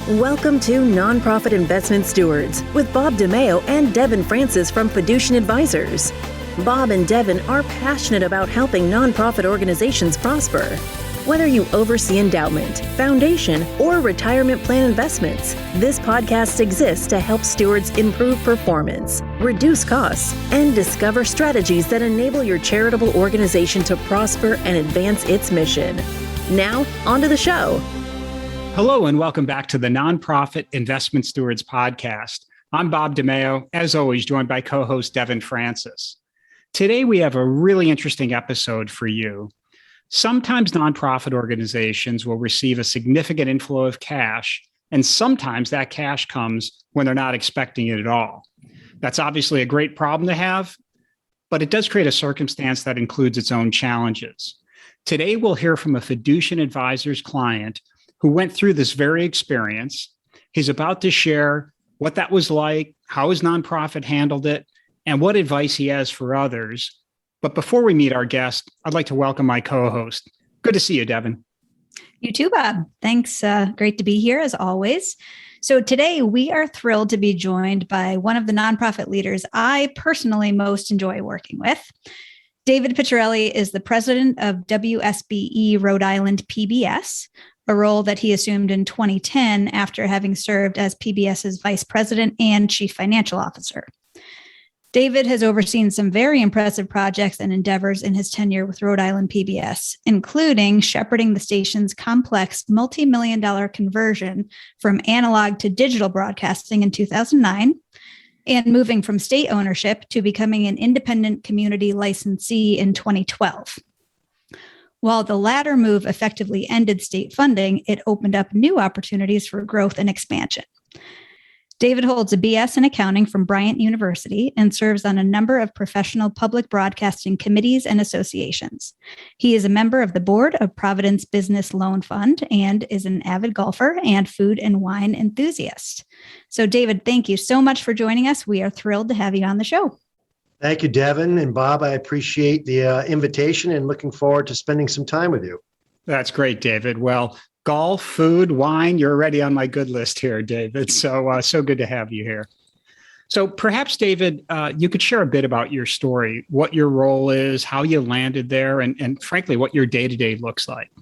Welcome to Nonprofit Investment Stewards with Bob DiMeo and Devon Francis from Fiducient Advisors. Bob and Devon are passionate about helping nonprofit organizations prosper. Whether you oversee endowment, foundation, or retirement plan investments, this podcast exists to help stewards improve performance, reduce costs, and discover strategies that enable your charitable organization to prosper and advance its mission. Now, on to the show. Hello, and welcome back to the Nonprofit Investment Stewards podcast. I'm Bob DiMeo, as always, joined by co-host Devon Francis. Today, we have a really interesting episode for you. Sometimes nonprofit organizations will receive a significant inflow of cash, and sometimes that cash comes when they're not expecting it at all. That's obviously a great problem to have, but it does create a circumstance that includes its own challenges. Today, we'll hear from a Fiducient Advisors client who went through this very experience. He's about to share what that was like, how his nonprofit handled it, and what advice he has for others. But before we meet our guest, I'd like to welcome my co-host. Good to see you, Devon. You too, Bob. Thanks. Great to be here as always. So today we are thrilled to be joined by one of the nonprofit leaders I personally most enjoy working with. David Piccerelli is the president of WSBE Rhode Island PBS, a role that he assumed in 2010 after having served as PBS's vice president and chief financial officer. David has overseen some very impressive projects and endeavors in his tenure with Rhode Island PBS, including shepherding the station's complex multi-million-dollar conversion from analog to digital broadcasting in 2009, and moving from state ownership to becoming an independent community licensee in 2012. While the latter move effectively ended state funding, it opened up new opportunities for growth and expansion. David holds a BS in accounting from Bryant University and serves on a number of professional public broadcasting committees and associations. He is a member of the board of Providence Business Loan Fund and is an avid golfer and food and wine enthusiast. So, David, thank you so much for joining us. We are thrilled to have you on the show. Thank you, Devon and Bob. I appreciate the invitation and looking forward to spending some time with you. That's great, David. Well, golf, food, wine, you're already on my good list here, David. So good to have you here. So perhaps, David, you could share a bit about your story, what your role is, how you landed there, and frankly, what your day-to-day looks like.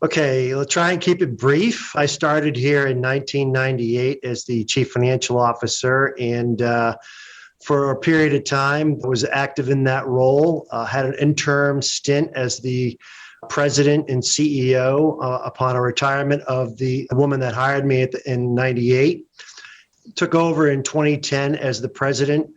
Okay, let's try and keep it brief. I started here in 1998 as the chief financial officer, and for a period of time, I was active in that role, had an interim stint as the president and CEO upon a retirement of the woman that hired me in 98. Took over in 2010 as the president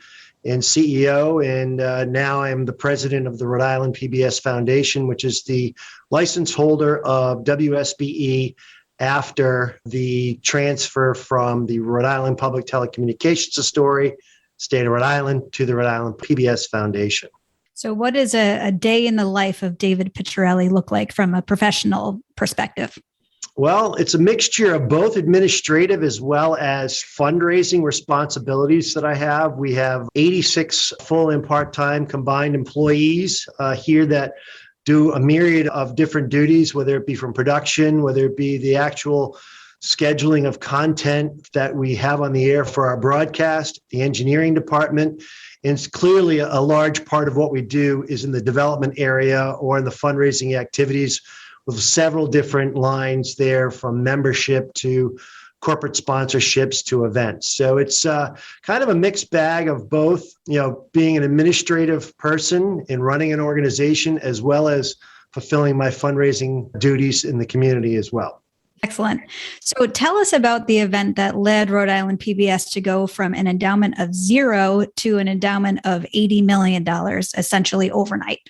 and CEO, and now I'm the president of the Rhode Island PBS Foundation, which is the license holder of WSBE after the transfer from the Rhode Island Public Telecommunications Authority, State of Rhode Island, to the Rhode Island PBS Foundation. So what does a day in the life of David Piccerelli look like from a professional perspective? Well, it's a mixture of both administrative as well as fundraising responsibilities that I have. We have 86 full and part-time combined employees here that do a myriad of different duties, whether it be from production, whether it be the actual scheduling of content that we have on the air for our broadcast, the engineering department. And it's clearly a large part of what we do is in the development area or in the fundraising activities, with several different lines there, from membership to corporate sponsorships to events. So it's kind of a mixed bag of both, being an administrative person and running an organization, as well as fulfilling my fundraising duties in the community as well. Excellent. So tell us about the event that led Rhode Island PBS to go from an endowment of zero to an endowment of $80 million, essentially overnight.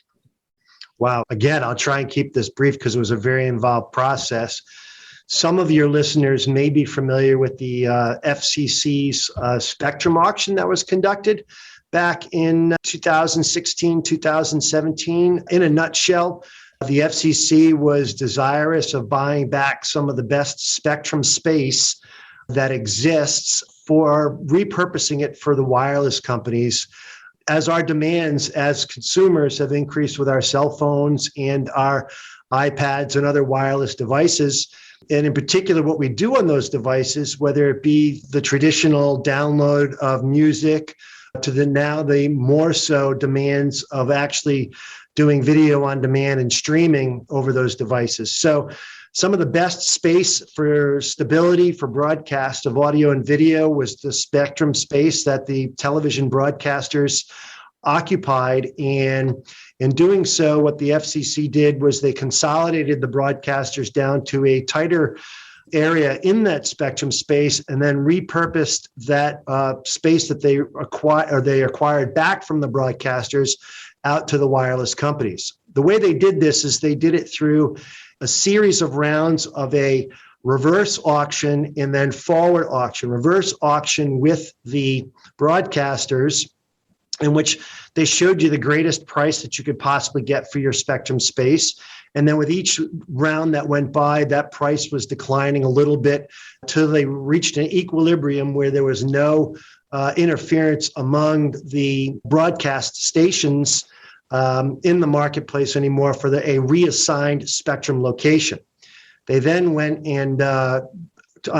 Wow. Again, I'll try and keep this brief because it was a very involved process. Some of your listeners may be familiar with the FCC's spectrum auction that was conducted back in 2016, 2017. In a nutshell, the FCC was desirous of buying back some of the best spectrum space that exists for repurposing it for the wireless companies. As our demands as consumers have increased with our cell phones and our iPads and other wireless devices, And in particular, what we do on those devices, whether it be the traditional download of music to the more so demands of actually doing video on demand and streaming over those devices. So some of the best space for stability for broadcast of audio and video was the spectrum space that the television broadcasters occupied. And in doing so, what the FCC did was they consolidated the broadcasters down to a tighter area in that spectrum space, and then repurposed that space that they acquired back from the broadcasters out to the wireless companies. The way they did this is they did it through a series of rounds of a reverse auction and then forward auction. Reverse auction with the broadcasters, in which they showed you the greatest price that you could possibly get for your spectrum space. And then with each round that went by, that price was declining a little bit until they reached an equilibrium where there was no interference among the broadcast stations in the marketplace anymore for a reassigned spectrum location. They then went and on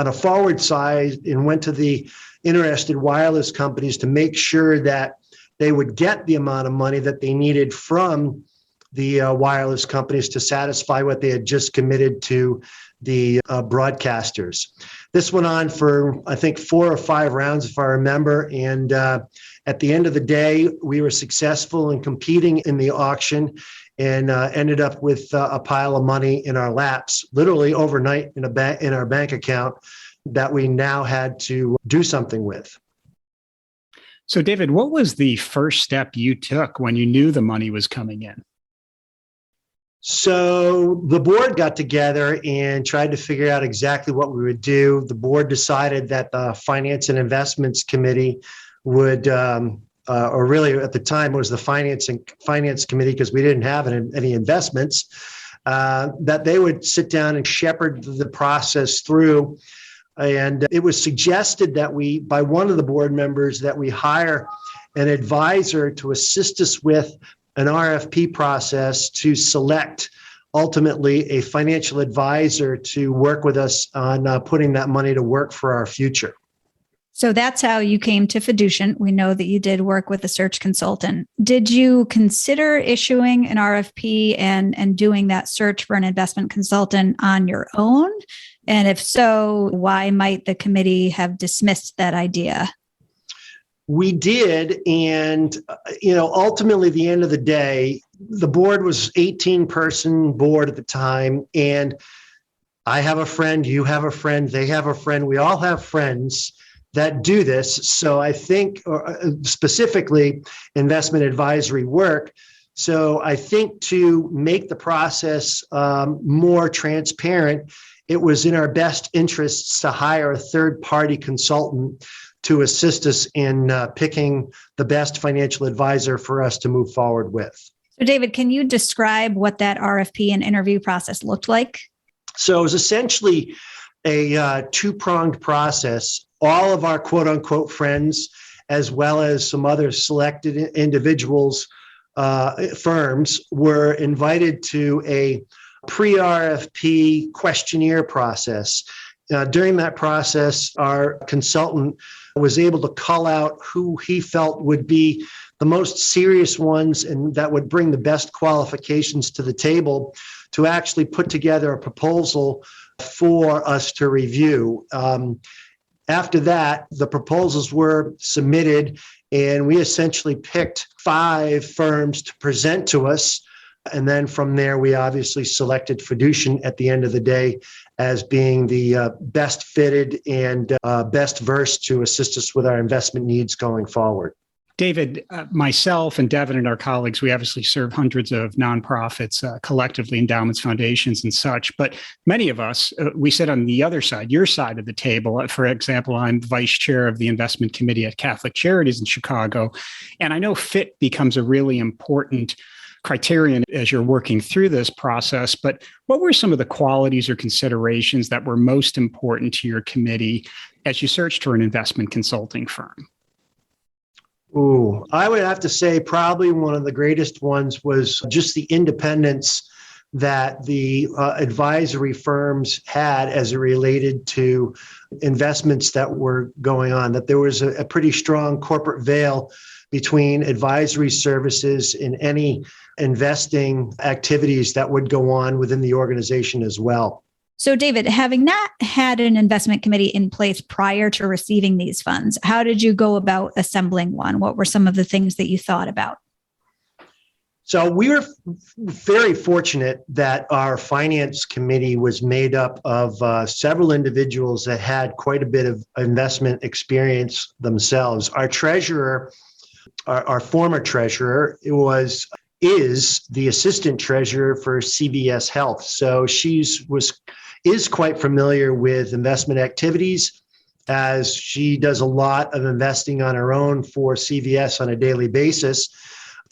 a forward side and went to the interested wireless companies to make sure that they would get the amount of money that they needed from the wireless companies to satisfy what they had just committed to the broadcasters. This went on for, I think, 4 or 5 rounds, if I remember. And at the end of the day, we were successful in competing in the auction and ended up with a pile of money in our laps, literally overnight in our bank account that we now had to do something with. So, David, what was the first step you took when you knew the money was coming in? So the board got together and tried to figure out exactly what we would do. The board decided that the Finance and Investments Committee would, or really at the time it was the Finance Committee because we didn't have any investments, that they would sit down and shepherd the process through. And it was suggested that by one of the board members, that we hire an advisor to assist us with an RFP process to select ultimately a financial advisor to work with us on putting that money to work for our future. So that's how you came to Fiducient. We know that you did work with a search consultant. Did you consider issuing an RFP and doing that search for an investment consultant on your own? And if so, why might the committee have dismissed that idea? We did. And, ultimately, at the end of the day, the board was 18-person board at the time. And I have a friend, you have a friend, they have a friend. We all have friends that do this. So I think specifically investment advisory work. So I think to make the process more transparent, it was in our best interests to hire a third-party consultant to assist us in picking the best financial advisor for us to move forward with. So David, can you describe what that RFP and interview process looked like? So it was essentially a two-pronged process. All of our quote-unquote friends, as well as some other selected individuals, firms, were invited to a pre-RFP questionnaire process. During that process, our consultant was able to call out who he felt would be the most serious ones and that would bring the best qualifications to the table to actually put together a proposal for us to review. After that, the proposals were submitted and we essentially picked 5 firms to present to us. And then from there, we obviously selected Fiducient at the end of the day as being the best fitted and best versed to assist us with our investment needs going forward. David, myself and Devin and our colleagues, we obviously serve hundreds of nonprofits, collectively endowments, foundations, and such. But many of us, we sit on the other side, your side of the table. For example, I'm vice chair of the investment committee at Catholic Charities in Chicago. And I know fit becomes a really important criterion as you're working through this process. But what were some of the qualities or considerations that were most important to your committee as you searched for an investment consulting firm? I would have to say probably one of the greatest ones was just the independence that the advisory firms had as it related to investments that were going on, that there was a pretty strong corporate veil between advisory services and any investing activities that would go on within the organization as well. So, David, having not had an investment committee in place prior to receiving these funds, how did you go about assembling one? What were some of the things that you thought about? So we were very fortunate that our finance committee was made up of several individuals that had quite a bit of investment experience themselves. Our treasurer, our former treasurer, is the assistant treasurer for CVS Health. So is quite familiar with investment activities, as she does a lot of investing on her own for CVS on a daily basis.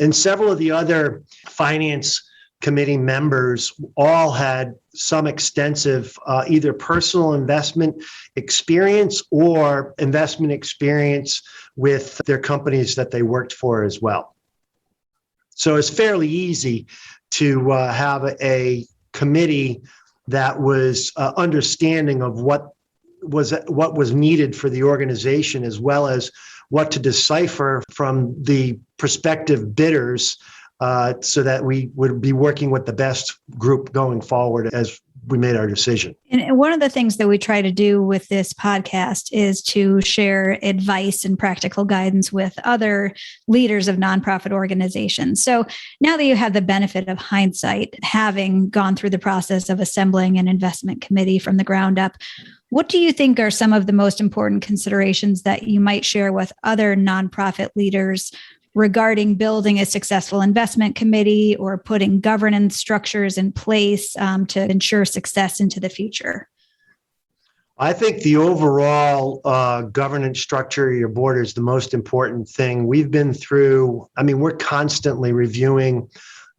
And several of the other finance committee members all had some extensive either personal investment experience or investment experience with their companies that they worked for as well. So it's fairly easy to have a committee that was understanding of what was needed for the organization, as well as what to decipher from the prospective bidders, so that we would be working with the best group going forward as we made our decision. And one of the things that we try to do with this podcast is to share advice and practical guidance with other leaders of nonprofit organizations. So now that you have the benefit of hindsight, having gone through the process of assembling an investment committee from the ground up, what do you think are some of the most important considerations that you might share with other nonprofit leaders regarding building a successful investment committee or putting governance structures in place to ensure success into the future? I think the overall governance structure of your board is the most important thing. We've been through, we're constantly reviewing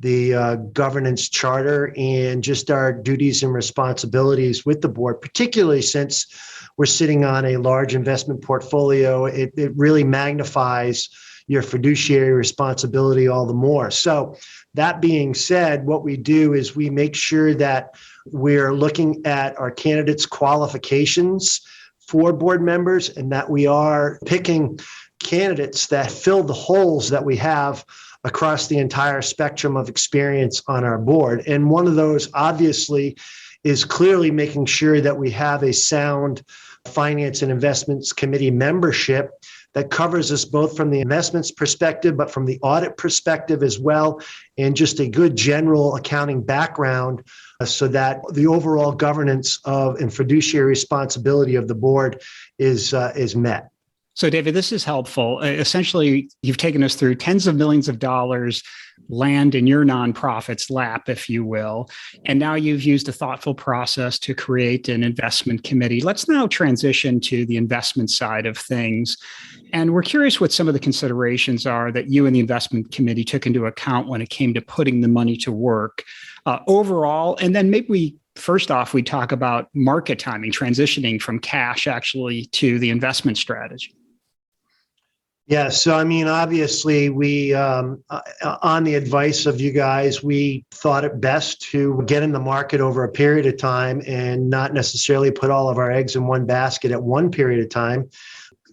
the governance charter and just our duties and responsibilities with the board, particularly since we're sitting on a large investment portfolio. It really magnifies your fiduciary responsibility all the more. So that being said, what we do is we make sure that we're looking at our candidates' qualifications for board members, and that we are picking candidates that fill the holes that we have across the entire spectrum of experience on our board. And one of those, obviously, is clearly making sure that we have a sound finance and investments committee membership that covers us both from the investments perspective, but from the audit perspective as well, and just a good general accounting background, so that the overall governance of and fiduciary responsibility of the board is met. So, David, this is helpful. Essentially, you've taken us through tens of millions of dollars land in your nonprofit's lap, if you will. And now you've used a thoughtful process to create an investment committee. Let's now transition to the investment side of things. And we're curious what some of the considerations are that you and the investment committee took into account when it came to putting the money to work overall. And then maybe first off, we talk about market timing, transitioning from cash actually to the investment strategy. Yeah, so obviously we, on the advice of you guys, we thought it best to get in the market over a period of time and not necessarily put all of our eggs in one basket at one period of time.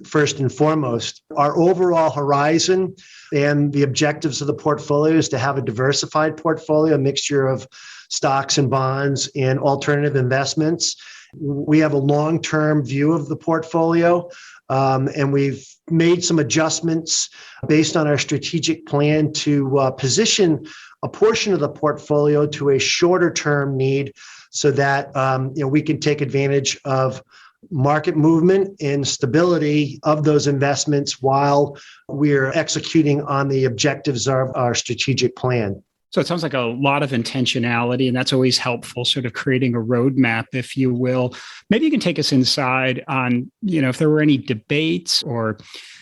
First and foremost, our overall horizon and the objectives of the portfolio is to have a diversified portfolio, a mixture of stocks and bonds and alternative investments. We have a long-term view of the portfolio, and we've made some adjustments based on our strategic plan to position a portion of the portfolio to a shorter-term need, so that we can take advantage of market movement and stability of those investments while we're executing on the objectives of our strategic plan. So it sounds like a lot of intentionality, and that's always helpful, sort of creating a roadmap, if you will. Maybe you can take us inside on, if there were any debates or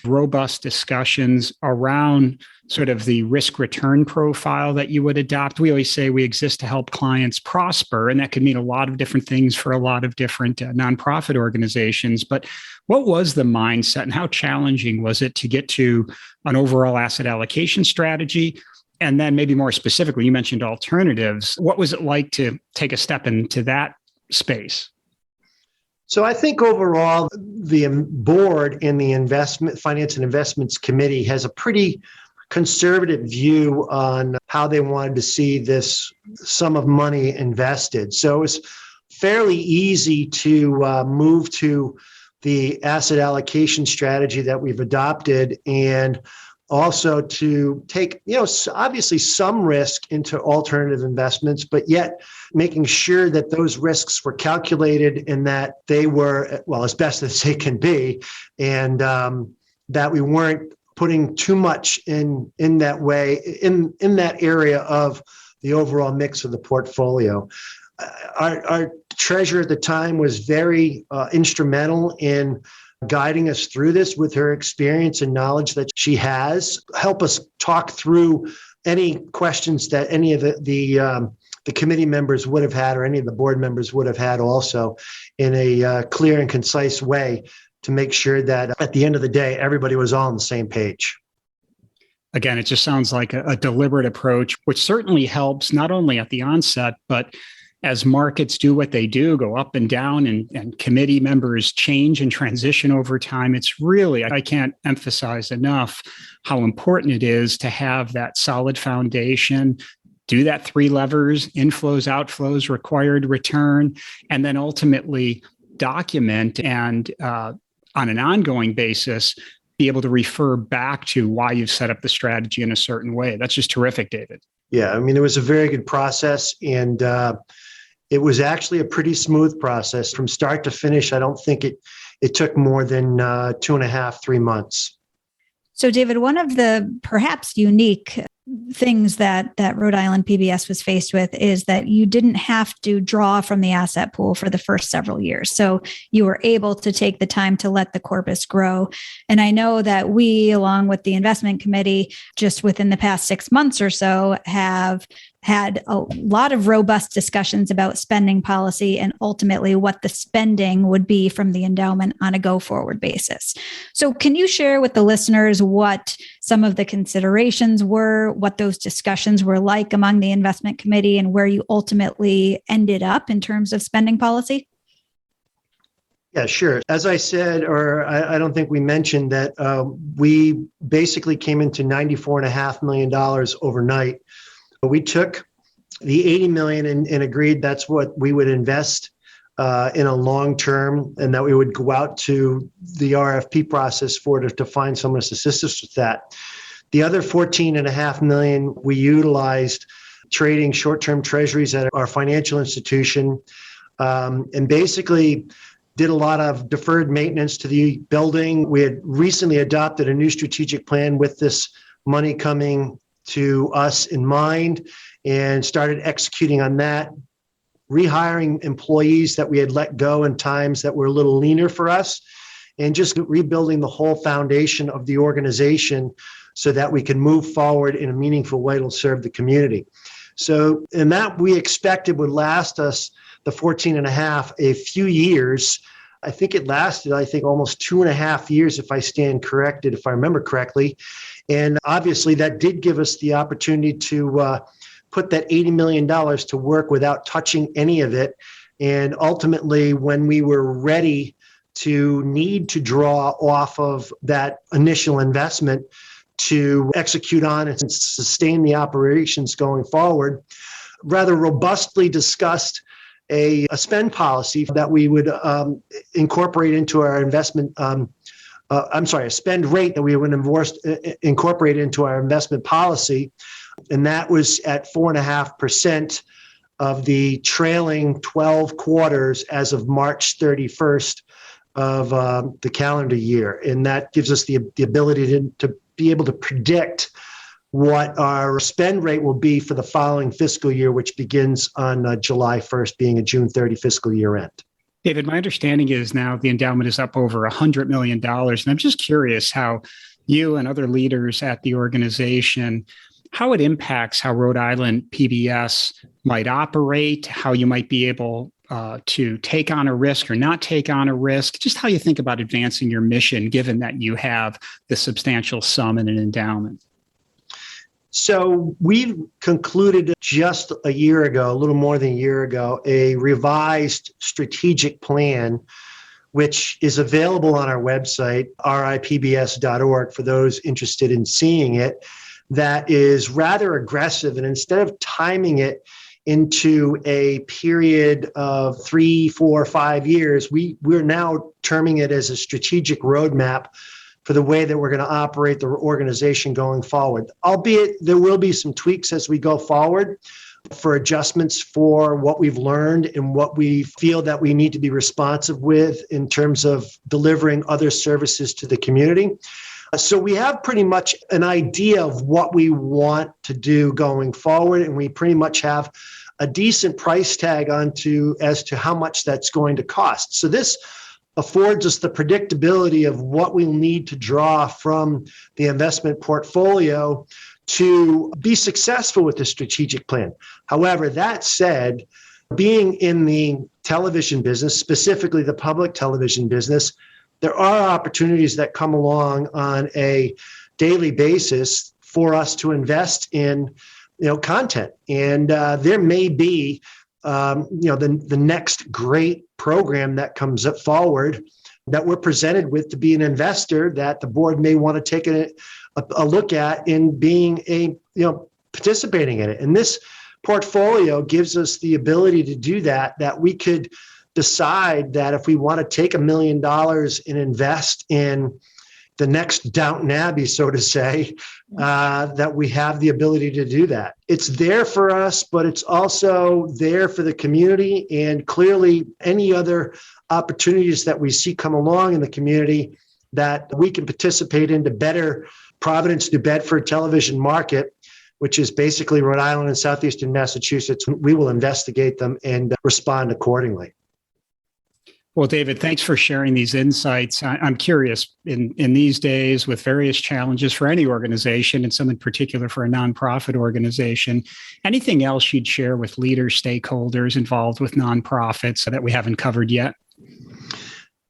robust discussions around sort of the risk return profile that you would adopt. We always say we exist to help clients prosper, and that could mean a lot of different things for a lot of different nonprofit organizations. But what was the mindset, and how challenging was it to get to an overall asset allocation strategy And then maybe more specifically, you mentioned alternatives. What was it like to take a step into that space? So I think overall, the board in the Finance and Investments Committee has a pretty conservative view on how they wanted to see this sum of money invested. So it was fairly easy to move to the asset allocation strategy that we've adopted, and also to take, obviously some risk into alternative investments, but yet making sure that those risks were calculated and that they were, well, as best as they can be, and that we weren't putting too much in that way, in that area of the overall mix of the portfolio. Our treasurer at the time was very instrumental in guiding us through this with her experience and knowledge that she has. Help us talk through any questions that any of the committee members would have had, or any of the board members would have had also, in a clear and concise way, to make sure that at the end of the day, everybody was all on the same page. Again, it just sounds like a deliberate approach, which certainly helps not only at the onset, but as markets do what they do, go up and down, and committee members change and transition over time. It's really, I can't emphasize enough how important it is to have that solid foundation, do that 3 levers: inflows, outflows, required return, and then ultimately document and on an ongoing basis, be able to refer back to why you've set up the strategy in a certain way. That's just terrific, David. Yeah, I mean, it was a very good process, and it was actually a pretty smooth process from start to finish. I don't think it took more than 2.5, 3 months. So, David, one of the perhaps unique things that Rhode Island PBS was faced with is that you didn't have to draw from the asset pool for the first several years. So you were able to take the time to let the corpus grow. And I know that we, along with the investment committee, just within the past 6 months or so, have had a lot of robust discussions about spending policy and ultimately what the spending would be from the endowment on a go-forward basis. So can you share with the listeners what some of the considerations were, what those discussions were like among the investment committee, and where you ultimately ended up in terms of spending policy? Yeah, sure. As I said, or I don't think we mentioned that we basically came into $94.5 million overnight. We took the $80 million and agreed that's what we would invest in a long term, and that we would go out to the RFP process to find someone to assist us with that. The other $14.5 million we utilized trading short-term treasuries at our financial institution, and basically did a lot of deferred maintenance to the building. We had recently adopted a new strategic plan with this money coming to us in mind, and started executing on that, rehiring employees that we had let go in times that were a little leaner for us, and just rebuilding the whole foundation of the organization so that we can move forward in a meaningful way to serve the community. So, and that we expected would last us, the 14.5, a few years. I think it lasted, almost 2.5 years, if I remember correctly. And obviously that did give us the opportunity to put that $80 million to work without touching any of it. And ultimately, when we were ready to need to draw off of that initial investment to execute on and sustain the operations going forward, rather robustly discussed a spend policy that we would incorporate into our investment, a spend rate that we would incorporate into our investment policy. And that was at 4.5% of the trailing 12 quarters as of March 31st of the calendar year. And that gives us the ability to be able to predict what our spend rate will be for the following fiscal year, which begins on July 1st, being a June 30 fiscal year end. David, my understanding is now the endowment is up over $100 million. And I'm just curious how you and other leaders at the organization, how it impacts how Rhode Island PBS might operate, how you might be able to take on a risk or not take on a risk, just how you think about advancing your mission, given that you have the substantial sum in an endowment. So we've concluded just a year ago, a little more than a year ago, a revised strategic plan, which is available on our website, ripbs.org, for those interested in seeing it, that is rather aggressive. And instead of timing it into a period of 3, 4, 5 years, we're now terming it as a strategic roadmap for the way that we're going to operate the organization going forward. Albeit there will be some tweaks as we go forward for adjustments for what we've learned and what we feel that we need to be responsive with in terms of delivering other services to the community. So we have pretty much an idea of what we want to do going forward, and we pretty much have a decent price tag as to how much that's going to cost. So this affords us the predictability of what we'll need to draw from the investment portfolio to be successful with the strategic plan. However, that said, being in the television business, specifically the public television business, there are opportunities that come along on a daily basis for us to invest in, content. And there may be, the next great program that comes up forward that we're presented with to be an investor that the board may want to take a look at in being participating in it. And this portfolio gives us the ability to do that we could decide that if we want to take $1 million and invest in the next Downton Abbey, so to say, that we have the ability to do that. It's there for us, but it's also there for the community, and clearly any other opportunities that we see come along in the community that we can participate in to better Providence, New Bedford television market, which is basically Rhode Island and southeastern Massachusetts. We will investigate them and respond accordingly. Well, David, thanks for sharing these insights. I'm curious, in these days with various challenges for any organization, and some in particular for a nonprofit organization, anything else you'd share with leaders, stakeholders involved with nonprofits that we haven't covered yet?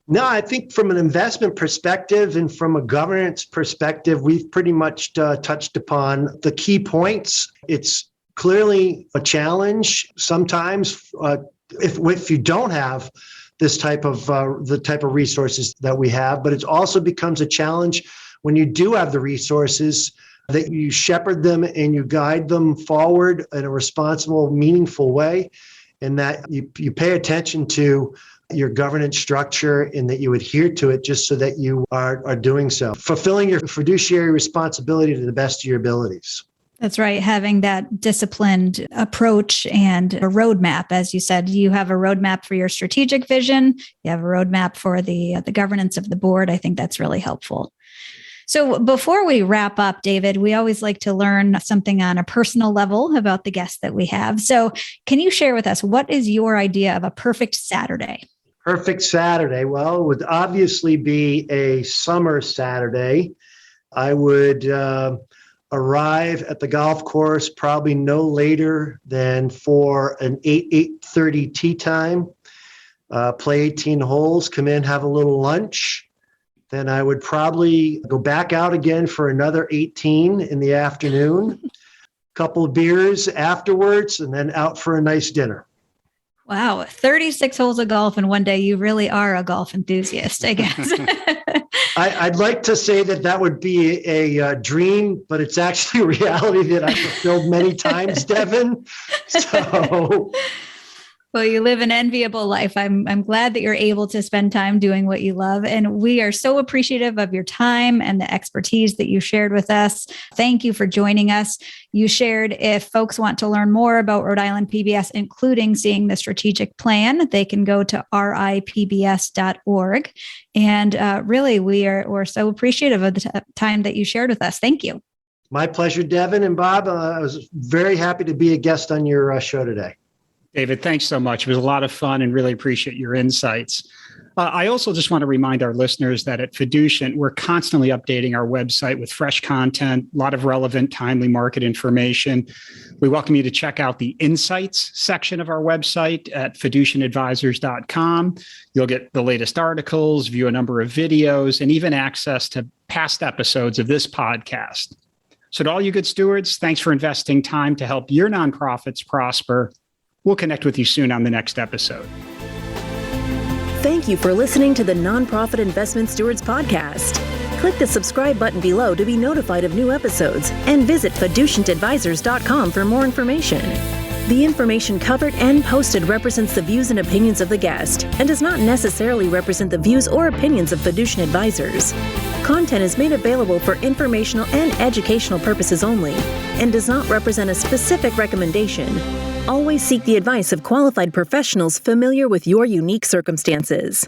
No, I think from an investment perspective and from a governance perspective, we've pretty much touched upon the key points. It's clearly a challenge sometimes if you don't have this type of the type of resources that we have, but it also becomes a challenge when you do have the resources, that you shepherd them and you guide them forward in a responsible, meaningful way, and that you pay attention to your governance structure and that you adhere to it just so that you are doing so, fulfilling your fiduciary responsibility to the best of your abilities. That's right. Having that disciplined approach and a roadmap. As you said, you have a roadmap for your strategic vision. You have a roadmap for the governance of the board. I think that's really helpful. So before we wrap up, David, we always like to learn something on a personal level about the guests that we have. So can you share with us, what is your idea of a perfect Saturday? Perfect Saturday. Well, it would obviously be a summer Saturday. I would arrive at the golf course probably no later than for an 8:30 tee time, play 18 holes, come in, have a little lunch. Then I would probably go back out again for another 18 in the afternoon, couple of beers afterwards, and then out for a nice dinner. Wow, 36 holes of golf in one day. You really are a golf enthusiast, I guess. I'd like to say that would be a dream, but it's actually a reality that I've fulfilled many times, Devon. So, well, you live an enviable life. I'm glad that you're able to spend time doing what you love. And we are so appreciative of your time and the expertise that you shared with us. Thank you for joining us. You shared, if folks want to learn more about Rhode Island PBS, including seeing the strategic plan, they can go to ripbs.org. And really, we're so appreciative of the time that you shared with us. Thank you. My pleasure, Devon and Bob. I was very happy to be a guest on your show today. David, thanks so much. It was a lot of fun and really appreciate your insights. I also just want to remind our listeners that at Fiducient, we're constantly updating our website with fresh content, a lot of relevant, timely market information. We welcome you to check out the Insights section of our website at fiducientadvisors.com. You'll get the latest articles, view a number of videos, and even access to past episodes of this podcast. So to all you good stewards, thanks for investing time to help your nonprofits prosper. We'll connect with you soon on the next episode. Thank you for listening to the Nonprofit Investment Stewards Podcast. Click the subscribe button below to be notified of new episodes and visit fiducientadvisors.com for more information. The information covered and posted represents the views and opinions of the guest and does not necessarily represent the views or opinions of Fiducient Advisors. Content is made available for informational and educational purposes only and does not represent a specific recommendation. Always seek the advice of qualified professionals familiar with your unique circumstances.